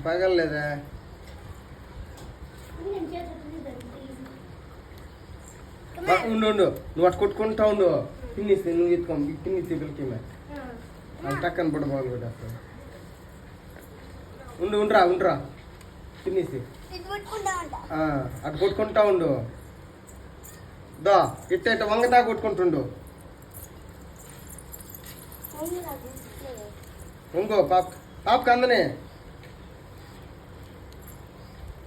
పగలలేదా? ఉండు నువ్వు అటు కొట్టుకుంటా ఉండు. తినేసి నువ్వు ఎత్తుకో, తినేసి పిల్లకి అది టక్కని పడ బాగుంది కూడా. ఉండరా తినేసి అటు కొట్టుకుంటా ఉండు. దా ఇట్ట వంగతా కొట్టుకుంటుండు. ఇంకో పాపకి అందనే